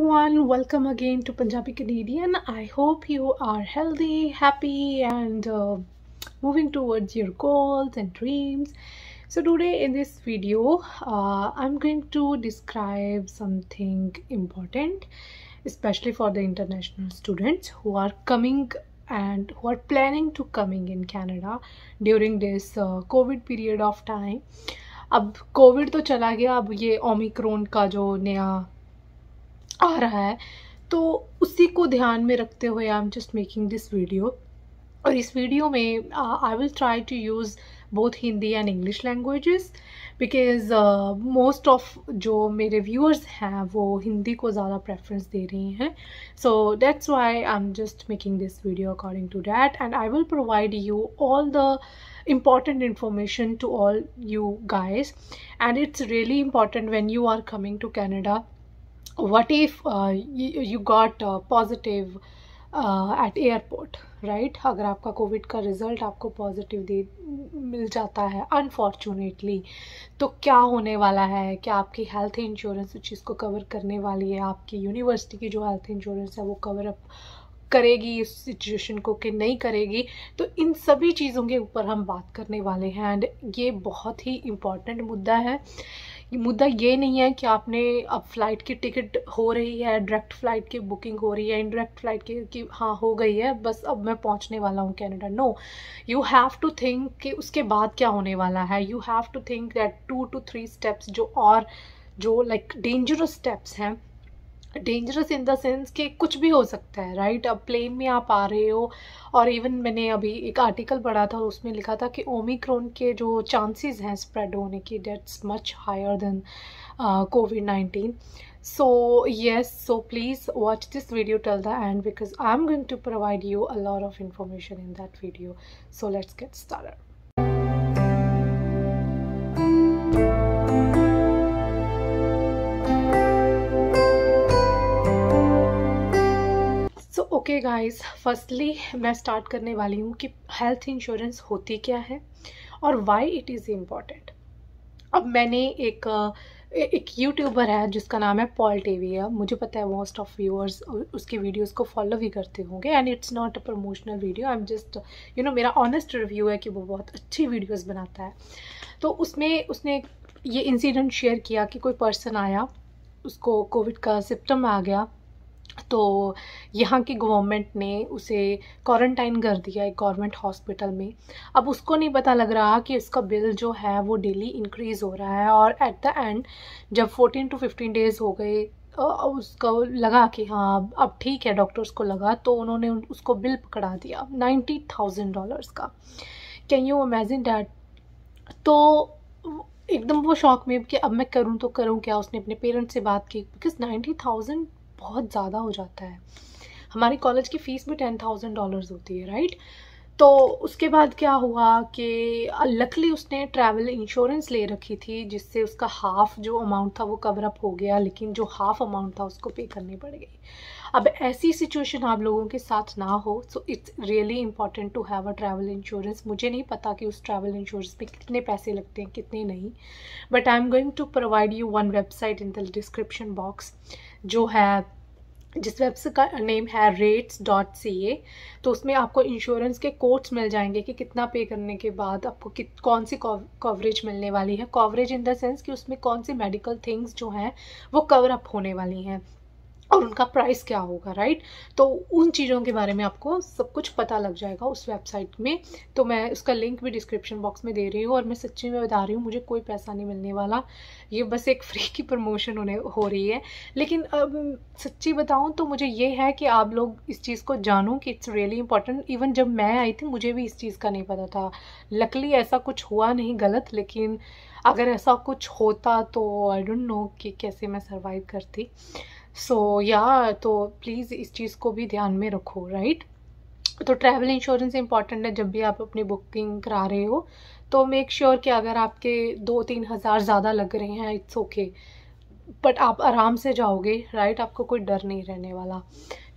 everyone, welcome again to Punjabi Canadian. I hope you are healthy, happy, and moving towards your goals and dreams. So, today in this video, I'm going to describe something important, especially for the international students who are coming and who are planning to coming in Canada during this COVID period of time. अब Covid तो चला गया, अब ये Omicron का जो नया आ रहा है, तो उसी को ध्यान में रखते हुए I am just making this video. और इस वीडियो में I will try to use both Hindi and English languages, because most of जो मेरे व्यूअर्स हैं वो हिंदी को ज़्यादा प्रेफरेंस दे रही हैं. So that's why I am just making this video according to that, and I will provide you all the important information to all you guys. And it's really important when you are coming to Canada. What if you got positive at airport, right? अगर आपका Covid का result आपको positive मिल जाता है unfortunately, तो क्या होने वाला है? क्या आपकी हेल्थ इंश्योरेंस उस चीज़ को कवर करने वाली है? आपकी यूनिवर्सिटी की जो हेल्थ इंश्योरेंस है वो कवर अप करेगी इस सिचुएशन को कि नहीं करेगी? तो इन सभी चीज़ों के ऊपर हम बात करने वाले हैं. एंड ये बहुत ही इम्पॉर्टेंट मुद्दा है. मुद्दा ये नहीं है कि आपने अब फ़्लाइट की टिकट हो रही है, डायरेक्ट फ़्लाइट की बुकिंग हो रही है, इनडायरेक्ट फ़्लाइट की हाँ हो गई है, बस अब मैं पहुंचने वाला हूँ Canada. No, you have to think कि उसके बाद क्या होने वाला है. You have to think that 2 to 3 steps जो लाइक डेंजरस स्टेप्स हैं. डेंजरस इन द सेंस कि कुछ भी हो सकता है, राइट? अब प्लेन में आप आ रहे हो, और इवन मैंने अभी एक आर्टिकल पढ़ा था, उसमें लिखा था कि ओमिक्रॉन के जो चांसेस हैं स्प्रेड होने की, that's much higher than COVID-19. So yes, so please watch this video till the end, because I'm going to provide you a lot of information in that video. So let's get started. So okay guys, firstly मैं start करने वाली हूँ कि health insurance होती क्या है और why it is important. अब मैंने एक यूट्यूबर है जिसका नाम है पॉल टेविया. मुझे पता है मोस्ट ऑफ व्यूअर्स उसके वीडियोस को फॉलो भी करते होंगे, and it's not a promotional video. I am just मेरा ऑनेस्ट रिव्यू है कि वो बहुत अच्छी वीडियोस बनाता है. तो उसमें उसने ये इंसिडेंट शेयर किया कि कोई पर्सन आया, उसको कोविड का सिम्टम आ गया, तो यहाँ की गवर्नमेंट ने उसे क्वारंटाइन कर दिया एक गवर्नमेंट हॉस्पिटल में. अब उसको नहीं पता लग रहा कि उसका बिल जो है वो डेली इंक्रीज़ हो रहा है, और एट द एंड जब 14 to 15 डेज़ हो गए, उसको लगा कि हाँ अब ठीक है, डॉक्टर्स को लगा, तो उन्होंने उसको बिल पकड़ा दिया $90,000 का. Can you imagine that? तो एकदम वो शॉक में कि अब मैं करूँ तो करूँ क्या. उसने अपने पेरेंट्स से बात की, बिकॉज 90,000 बहुत ज़्यादा हो जाता है. हमारी कॉलेज की फ़ीस भी $10,000 होती है, राइट? तो उसके बाद क्या हुआ कि लकली उसने ट्रैवल इंश्योरेंस ले रखी थी, जिससे उसका हाफ़ जो अमाउंट था वो कवर अप हो गया, लेकिन जो हाफ़ अमाउंट था उसको पे करनी पड़ गई. अब ऐसी सिचुएशन आप लोगों के साथ ना हो, so it's really important to have a travel insurance. मुझे नहीं पता कि उस ट्रैवल इंश्योरेंस पे कितने पैसे लगते हैं कितने नहीं, but I am going to provide you one website in the description box, जो है जिस वेबसाइट का नेम है rates.ca. तो उसमें आपको इंश्योरेंस के कोट्स मिल जाएंगे कि कितना पे करने के बाद आपको कौन सी कवरेज मिलने वाली है. कवरेज इन द सेंस कि उसमें कौन सी मेडिकल थिंग्स जो हैं वो कवर अप होने वाली हैं, और उनका प्राइस क्या होगा, राइट? तो उन चीज़ों के बारे में आपको सब कुछ पता लग जाएगा उस वेबसाइट में. तो मैं उसका लिंक भी डिस्क्रिप्शन बॉक्स में दे रही हूँ, और मैं सच्ची में बता रही हूँ, मुझे कोई पैसा नहीं मिलने वाला, ये बस एक फ्री की प्रमोशन हो रही है. लेकिन अब सच्ची बताऊँ तो मुझे ये है कि आप लोग इस चीज़ को जानो कि इट्स रियली इंपॉर्टेंट. इवन जब मैं आई थी मुझे भी इस चीज़ का नहीं पता था. लकली ऐसा कुछ हुआ नहीं गलत, लेकिन अगर ऐसा कुछ होता तो आई डोंट नो कि कैसे मैं सर्वाइव करती. सो तो प्लीज़ इस चीज़ को भी ध्यान में रखो, राइट? तो ट्रैवल इंश्योरेंस इंपॉर्टेंट है. जब भी आप अपनी बुकिंग करा रहे हो तो मेक श्योर कि अगर आपके 2-3 हज़ार ज़्यादा लग रहे हैं, इट्स ओके, बट आप आराम से जाओगे, राइट? आपको कोई डर नहीं रहने वाला.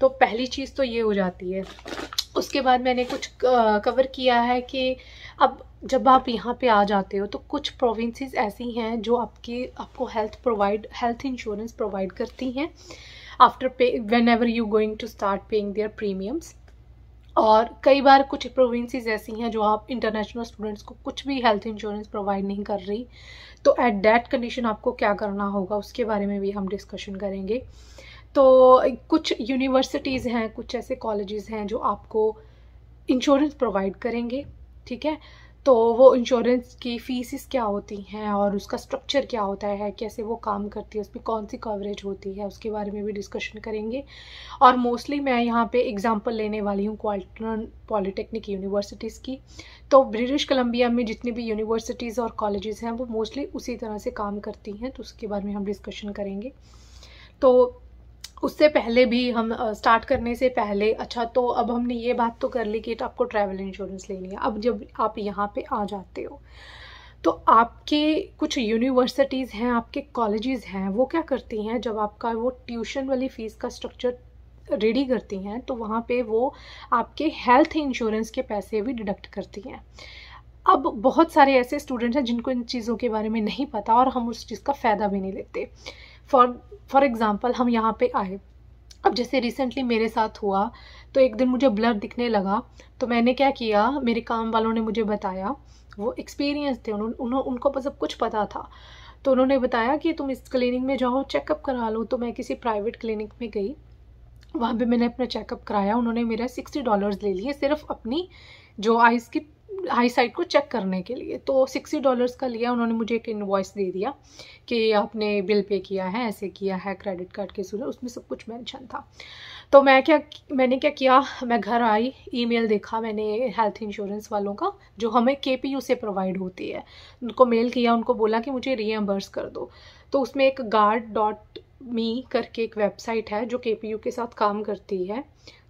तो पहली चीज़ तो ये हो जाती है. उसके बाद मैंने कुछ कवर किया है कि अब जब आप यहाँ पे आ जाते हो तो कुछ प्रोविंसेस ऐसी हैं जो आपको हेल्थ इंश्योरेंस प्रोवाइड करती हैं. After pay whenever you going to start paying their premiums. और कई बार कुछ प्रोविंसेस ऐसी हैं जो आप इंटरनेशनल स्टूडेंट्स को कुछ भी हेल्थ इंश्योरेंस प्रोवाइड नहीं कर रही, तो एट दैट कंडीशन आपको क्या करना होगा उसके बारे में भी हम डिस्कशन करेंगे। तो कुछ यूनिवर्सिटीज़ हैं, कुछ ऐसे कॉलेजेस हैं जो आपको इंश्योरेंस प्रोवाइड करेंगे, ठीक है। तो वो इंश्योरेंस की फीसिस क्या होती हैं और उसका स्ट्रक्चर क्या होता है, कैसे वो काम करती है, उसमें कौन सी कवरेज होती है, उसके बारे में भी डिस्कशन करेंगे। और मोस्टली मैं यहाँ पे एग्जांपल लेने वाली हूँ क्वाल्टन पॉलिटेक्निक यूनिवर्सिटीज़ की। तो ब्रिटिश कोलंबिया में जितनी भी यूनिवर्सिटीज़ और कॉलेजेस हैं वो मोस्टली उसी तरह से काम करती हैं, तो उसके बारे में हम डिस्कशन करेंगे। तो उससे पहले भी हम स्टार्ट करने से पहले, अच्छा तो अब हमने ये बात तो कर ली कि आपको ट्रैवल इंश्योरेंस लेनी है। अब जब आप यहाँ पे आ जाते हो तो आपके कुछ यूनिवर्सिटीज़ हैं, आपके कॉलेजेस हैं, वो क्या करती हैं, जब आपका वो ट्यूशन वाली फ़ीस का स्ट्रक्चर रेडी करती हैं तो वहाँ पे वो आपके हेल्थ इंश्योरेंस के पैसे भी डिडक्ट करती हैं। अब बहुत सारे ऐसे स्टूडेंट्स हैं जिनको इन चीज़ों के बारे में नहीं पता और हम उस चीज़ का फ़ायदा भी नहीं लेते। फॉर एग्ज़ाम्पल हम यहाँ पे आए, अब जैसे रिसेंटली मेरे साथ हुआ, तो एक दिन मुझे ब्लर दिखने लगा, तो मैंने क्या किया, मेरे काम वालों ने मुझे बताया, वो एक्सपीरियंस थे, उनको सब कुछ पता था, तो उन्होंने बताया कि तुम इस क्लिनिक में जाओ चेकअप करा लो। तो मैं किसी प्राइवेट क्लिनिक में गई, वहाँ पे मैंने अपना चेकअप कराया, उन्होंने मेरा $60 ले लिए सिर्फ अपनी जो आइज़ की आई साइट को चेक करने के लिए। तो $60 का लिया, उन्होंने मुझे एक इनवॉइस दे दिया कि आपने बिल पे किया है, ऐसे किया है, क्रेडिट कार्ड के थ्रू, उसमें सब कुछ मेंशन था। तो मैंने क्या किया, मैं घर आई, ईमेल देखा मैंने हेल्थ इंश्योरेंस वालों का जो हमें KPU से प्रोवाइड होती है, उनको मेल किया, उनको बोला कि मुझे रीएम्बर्स कर दो। तो उसमें एक guard.me करके एक वेबसाइट है जो KPU के साथ काम करती है,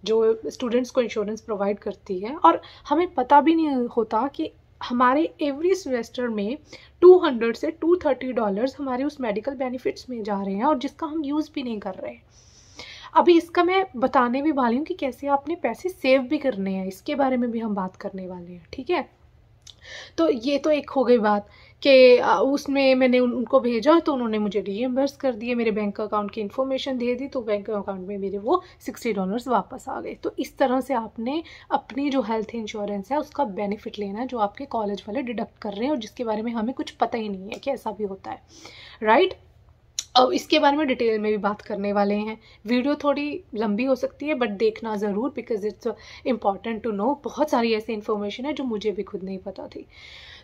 जो स्टूडेंट्स को इंश्योरेंस प्रोवाइड करती है। और हमें पता भी नहीं होता कि हमारे एवरी सेमेस्टर में $200 से $230 हमारे उस मेडिकल बेनिफिट्स में जा रहे हैं और जिसका हम यूज़ भी नहीं कर रहे हैं। अभी इसका मैं बताने भी वाली हूँ कि कैसे आपने पैसे सेव भी करने हैं, इसके बारे में भी हम बात करने वाले हैं, ठीक है। तो ये तो एक हो गई बात कि उसमें मैंने उनको भेजा तो उन्होंने मुझे रीएम्बर्स कर दिए, मेरे बैंक अकाउंट की इन्फॉर्मेशन दे दी, तो बैंक अकाउंट में मेरे वो $60 वापस आ गए। तो इस तरह से आपने अपनी जो हेल्थ इंश्योरेंस है उसका बेनिफिट लेना है, जो आपके कॉलेज वाले डिडक्ट कर रहे हैं और जिसके बारे में हमें कुछ पता ही नहीं है कि ऐसा भी होता है, राइट। अब इसके बारे में डिटेल में भी बात करने वाले हैं। वीडियो थोड़ी लंबी हो सकती है बट देखना ज़रूर, because it's important to know. बहुत सारी ऐसी इन्फॉर्मेशन है जो मुझे भी खुद नहीं पता थी।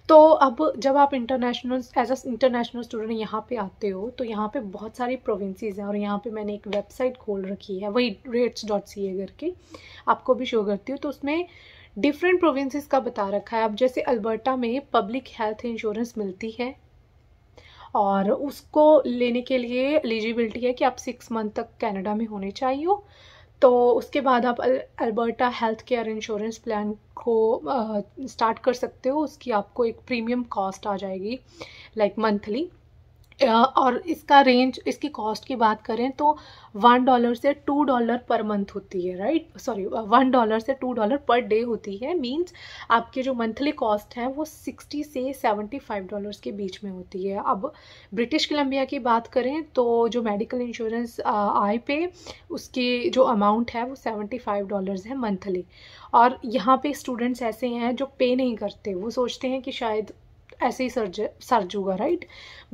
तो अब जब आप एज अ इंटरनेशनल स्टूडेंट यहाँ पे आते हो तो यहाँ पे बहुत सारी प्रोविंसेस हैं और यहाँ पे मैंने एक वेबसाइट खोल रखी है, वही rates.ca करके, आपको भी शो करती हूँ। तो उसमें डिफरेंट प्रोविंसेस का बता रखा है। अब जैसे अल्बर्टा में पब्लिक हेल्थ इंश्योरेंस मिलती है और उसको लेने के लिए एलिजिबिलिटी है कि आप 6 मंथ तक कनाडा में होने चाहिए। तो उसके बाद आप Alberta health care insurance plan को स्टार्ट कर सकते हो। उसकी आपको एक प्रीमियम कॉस्ट आ जाएगी, लाइक मंथली। और इसका रेंज, इसकी कॉस्ट की बात करें तो $1 से $2 पर मंथ होती है, राइट। सॉरी, $1 से $2 पर डे होती है। मींस आपकी जो मंथली कॉस्ट है वो $60 से $75 के बीच में होती है। अब ब्रिटिश कोलंबिया की बात करें तो जो मेडिकल इंश्योरेंस आई पे, उसकी जो अमाउंट है वो $75 है मंथली। और यहाँ पे स्टूडेंट्स ऐसे हैं जो पे नहीं करते, वो सोचते हैं कि शायद ऐसे ही सर्ज होगा, राइट।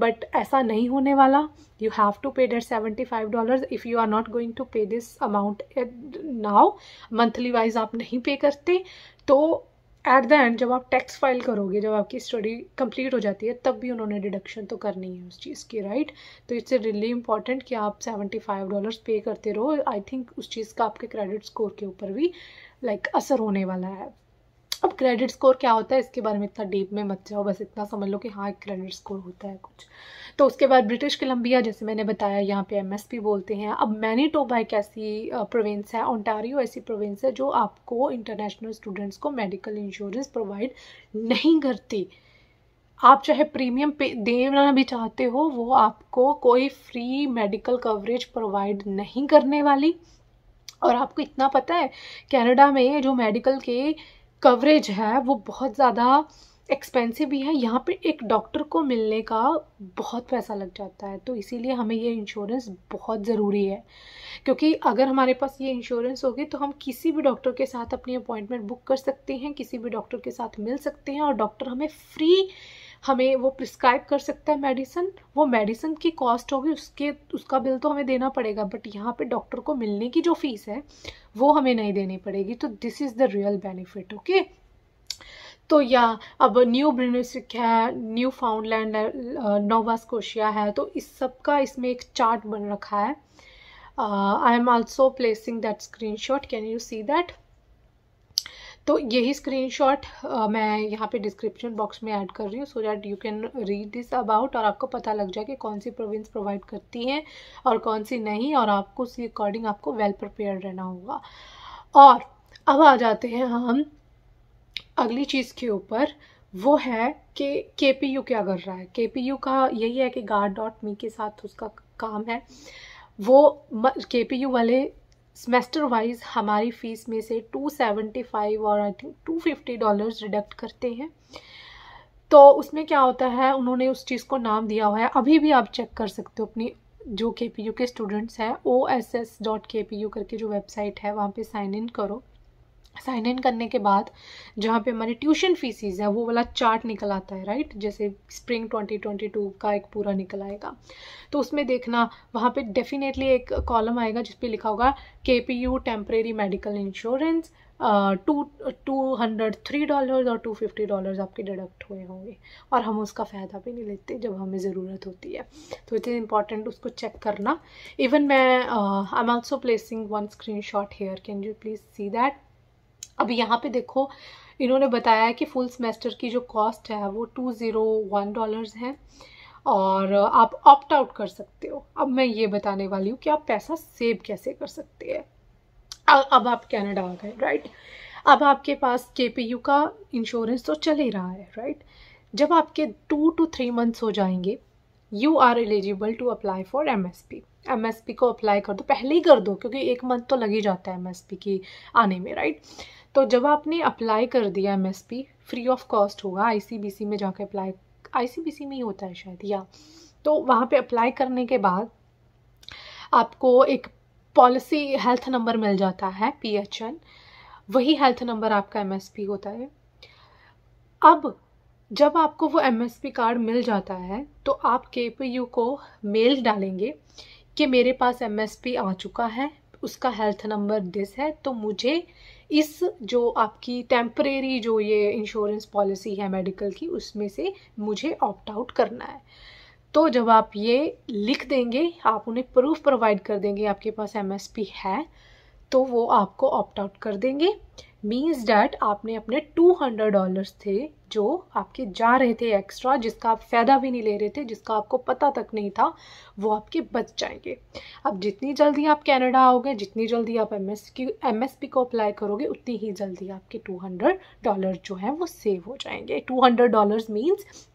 बट ऐसा नहीं होने वाला। You have to pay that $75 if you are not going to pay this amount now, monthly wise आप नहीं पे करते तो एट द एंड जब आप टैक्स फाइल करोगे, जब आपकी स्टडी कंप्लीट हो जाती है, तब भी उन्होंने डिडक्शन तो करनी है उस चीज़ की, राइट। तो इट्स रियली इंपॉर्टेंट कि आप $75 पे करते रहो। आई थिंक उस चीज़ का आपके क्रेडिट स्कोर के ऊपर भी असर होने वाला है। अब क्रेडिट स्कोर क्या होता है इसके बारे में इतना डीप में मत जाओ, बस इतना समझ लो कि हाँ एक क्रेडिट स्कोर होता है कुछ। तो उसके बाद ब्रिटिश कोलंबिया, जैसे मैंने बताया, यहाँ पे MSP बोलते हैं। अब मैनीटोबा एक ऐसी प्रोविंस है, ओंटारियो ऐसी प्रोविंस है जो आपको इंटरनेशनल स्टूडेंट्स को मेडिकल इंश्योरेंस प्रोवाइड नहीं करती। आप चाहे प्रीमियम पे देना भी चाहते हो, वो आपको कोई फ्री मेडिकल कवरेज प्रोवाइड नहीं करने वाली। और आपको इतना पता है, कनाडा में जो मेडिकल के कवरेज है वो बहुत ज़्यादा एक्सपेंसिव भी है। यहाँ पे एक डॉक्टर को मिलने का बहुत पैसा लग जाता है, तो इसीलिए हमें ये इंश्योरेंस बहुत ज़रूरी है। क्योंकि अगर हमारे पास ये इंश्योरेंस होगी तो हम किसी भी डॉक्टर के साथ अपनी अपॉइंटमेंट बुक कर सकते हैं, किसी भी डॉक्टर के साथ मिल सकते हैं, और डॉक्टर हमें वो प्रिस्क्राइब कर सकता है मेडिसिन। वो मेडिसिन की कॉस्ट होगी, उसका बिल तो हमें देना पड़ेगा, बट यहाँ पे डॉक्टर को मिलने की जो फीस है वो हमें नहीं देनी पड़ेगी। तो this is the real benefit. Okay, तो या अब न्यू ब्रुन्सविक है, न्यू फाउंडलैंड है, नोवा स्कोशिया है, तो इस सब का इसमें एक चार्ट बन रखा है। आई am also placing that screenshot, can you see that? तो यही स्क्रीनशॉट मैं यहाँ पे डिस्क्रिप्शन बॉक्स में ऐड कर रही हूँ, so that you can read this about, और आपको पता लग जाए कि कौन सी प्रोविंस प्रोवाइड करती हैं और कौन सी नहीं, और आपको उसके अकॉर्डिंग आपको वेल प्रिपेयर्ड रहना होगा। और अब आ जाते हैं हम अगली चीज़ के ऊपर, वो है कि KPU क्या कर रहा है। KPU का यही है कि guard.me के साथ उसका काम है। वो KPU वाले सेमेस्टर वाइज हमारी फ़ीस में से $275 और आई थिंक $250 डिडक्ट करते हैं। तो उसमें क्या होता है, उन्होंने उस चीज़ को नाम दिया हुआ है, अभी भी आप चेक कर सकते हो अपनी जो KPU के स्टूडेंट्स हैं, oss.kpu करके जो वेबसाइट है वहाँ पे साइन इन करो। साइन इन करने के बाद जहाँ पे हमारी ट्यूशन फीसिस है वो वाला चार्ट निकल आता है, राइट? जैसे स्प्रिंग 2022 का एक पूरा निकल आएगा, तो उसमें देखना वहाँ पे डेफिनेटली एक कॉलम आएगा जिस पे लिखा होगा KPU टेम्परेरी मेडिकल इंश्योरेंस, $203 और $250 आपके डिडक्ट हुए होंगे, और हम उसका फ़ायदा भी नहीं लेते जब हमें ज़रूरत होती है। तो इट इज़ इम्पॉर्टेंट उसको चेक करना। इवन मैं I am also placing one screen shot here, can you please see that? अब यहाँ पे देखो, इन्होंने बताया कि फुल सेमेस्टर की जो कॉस्ट है वो $201 है, और आप ऑप्ट आउट कर सकते हो। अब मैं ये बताने वाली हूँ कि आप पैसा सेव कैसे कर सकते हैं। अब आप कनाडा आ गए, राइट? अब आपके पास KPU का इंश्योरेंस तो चल ही रहा है, राइट? जब आपके 2 to 3 मंथ्स हो जाएंगे, you are eligible to apply for MSP को अप्लाई कर दो, पहले ही कर दो, क्योंकि 1 मंथ तो लग ही जाता है MSP की आने में, राइट? तो जब आपने अप्लाई कर दिया MSP, फ्री ऑफ कॉस्ट होगा, ICBC में जाकर अप्लाई, ICBC में ही होता है शायद, या तो वहाँ पे अप्लाई करने के बाद आपको एक पॉलिसी हेल्थ नंबर मिल जाता है, PHN, वही हेल्थ नंबर आपका MSP होता है। अब जब आपको वो MSP कार्ड मिल जाता है तो आप KPU को मेल डालेंगे कि मेरे पास MSP आ चुका है, उसका हेल्थ नंबर दिस है, तो मुझे इस जो आपकी टेम्परेरी जो ये इंश्योरेंस पॉलिसी है मेडिकल की, उसमें से मुझे ऑप्ट आउट करना है। तो जब आप ये लिख देंगे, आप उन्हें प्रूफ प्रोवाइड कर देंगे आपके पास MSP है, तो वो आपको ऑप्ट आउट कर देंगे। मीन्स डैट आपने अपने $200 थे जो आपके जा रहे थे एक्स्ट्रा, जिसका आप फ़ायदा भी नहीं ले रहे थे, जिसका आपको पता तक नहीं था, वो आपके बच जाएंगे। अब जितनी जल्दी आप कनाडा आओगे, जितनी जल्दी आप MSP को अप्लाई करोगे, उतनी ही जल्दी आपके $200 जो हैं वो सेव हो जाएंगे। $200 मीन्स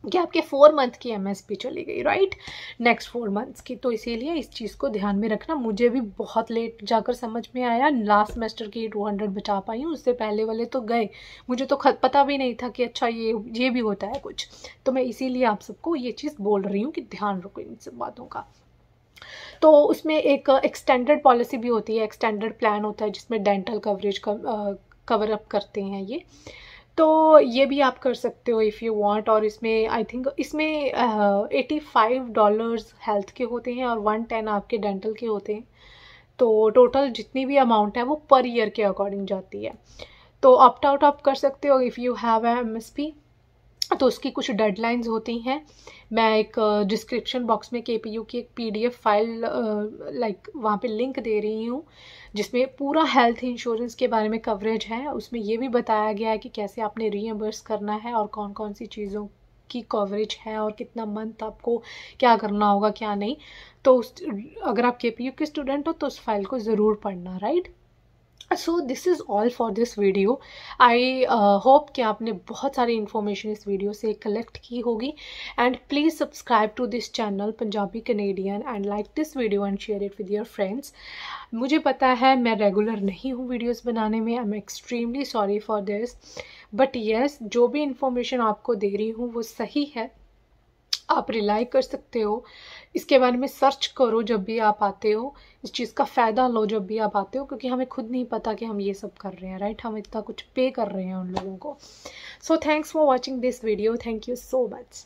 कि आपके 4 मंथ की MSP चली गई, राइट? नेक्स्ट 4 मंथ्स की। तो इसीलिए इस चीज़ को ध्यान में रखना। मुझे भी बहुत लेट जाकर समझ में आया, लास्ट सेमेस्टर की 200 बचा पाई हूँ, उससे पहले वाले तो गए, मुझे तो पता भी नहीं था कि अच्छा ये भी होता है कुछ। तो मैं इसीलिए आप सबको ये चीज़ बोल रही हूँ कि ध्यान रखो इन सब बातों का। तो उसमें एक एक्सटेंडेड पॉलिसी भी होती है, एक्सटेंडेड प्लान होता है जिसमें डेंटल कवरेज कवर अप करते हैं ये, तो ये भी आप कर सकते हो इफ़ यू वांट। और इसमें आई थिंक इसमें $85 हेल्थ के होते हैं और 110 आपके डेंटल के होते हैं। तो टोटल जितनी भी अमाउंट है वो पर ईयर के अकॉर्डिंग जाती है। तो ऑप्ट आउट आप कर सकते हो इफ़ यू हैव MSP। तो उसकी कुछ डेडलाइंस होती हैं। मैं एक डिस्क्रिप्शन बॉक्स में KPU की एक PDF फाइल वहाँ पे लिंक दे रही हूँ, जिसमें पूरा हेल्थ इंश्योरेंस के बारे में कवरेज है। उसमें ये भी बताया गया है कि कैसे आपने रीइंबर्स करना है और कौन कौन सी चीज़ों की कवरेज है और कितना मंथ आपको क्या करना होगा क्या नहीं। तो अगर आप KPU के स्टूडेंट हो तो उस फाइल को ज़रूर पढ़ना, right? So this is all for this video. I hope कि आपने बहुत सारी इन्फॉर्मेशन इस वीडियो से कलेक्ट की होगी। And please subscribe to this channel Punjabi Canadian and like this video and share it with your friends. मुझे पता है मैं रेगुलर नहीं हूँ वीडियोस बनाने में, I am extremely sorry for this, but yes, जो भी इंफॉर्मेशन आपको दे रही हूँ वो सही है, आप रिलाई कर सकते हो, इसके बारे में सर्च करो जब भी आप आते हो, इस चीज़ का फ़ायदा लो जब भी आप आते हो, क्योंकि हमें खुद नहीं पता कि हम ये सब कर रहे हैं, राइट? हम इतना कुछ पे कर रहे हैं उन लोगों को। So thanks for watching this video, thank you so much.